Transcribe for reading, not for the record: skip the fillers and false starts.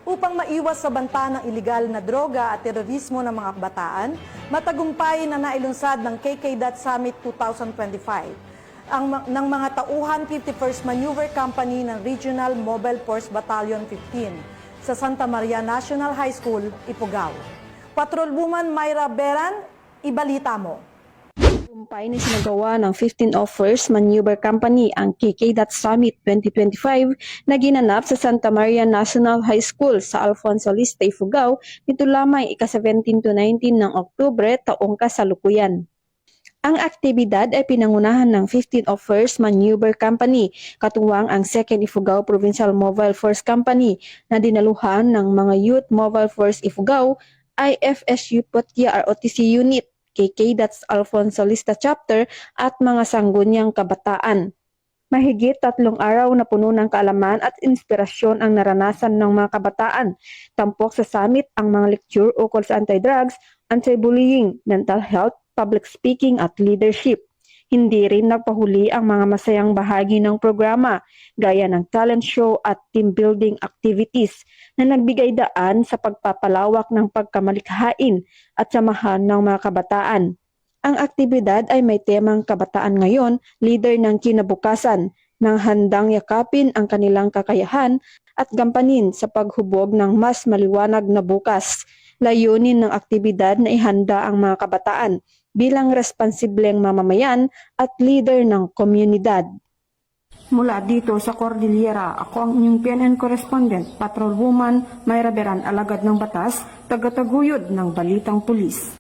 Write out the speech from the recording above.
upang maiwas sa banta ng iligal na droga at terorismo ng mga kabataan, matagumpay na nailunsad ng KKDAT Summit 2025 ng mga tauhan 51st Maneuver Company ng Regional Mobile Force Battalion 15 sa Santa Maria National High School, Ifugao. Patrolwoman Myra Beran, ibalita mo. Tagumpay na sinagawa ng 15 of 1st Maneuver Company ang KKDAT Summit 2025 na ginanap sa Santa Maria National High School sa Alfonso Lista, Ifugao nito lamang ika-17 to 19 ng Oktubre taong kasalukuyan. Ang aktibidad ay pinangunahan ng 15 of 1st Maneuver Company, katuwang ang 2nd Ifugao Provincial Mobile Force Company na dinaluhan ng mga Youth Mobile Force Ifugao, IFSU Potya ROTC Unit, KKDAT's Alfonso Lista Chapter at mga sangguniang kabataan. Mahigit 3 araw na puno ng kaalaman at inspirasyon ang naranasan ng mga kabataan. Tampok sa summit ang mga lecture ukol sa anti-drugs, anti-bullying, mental health, public speaking at leadership. Hindi rin nagpahuli ang mga masayang bahagi ng programa, gaya ng talent show at team building activities na nagbigay daan sa pagpapalawak ng pagkamalikhain at samahan ng mga kabataan. Ang aktibidad ay may temang kabataan ngayon, leader ng kinabukasan, nang handang yakapin ang kanilang kakayahan at gampanin sa paghubog ng mas maliwanag na bukas. Layunin ng aktibidad na ihanda ang mga kabataan bilang responsibleng mamamayan at leader ng komunidad. Mula dito sa Cordillera, ako ang inyong PNN correspondent, Patrolwoman Myra Beran, alagad ng batas, tagataguyod ng Balitang Pulis.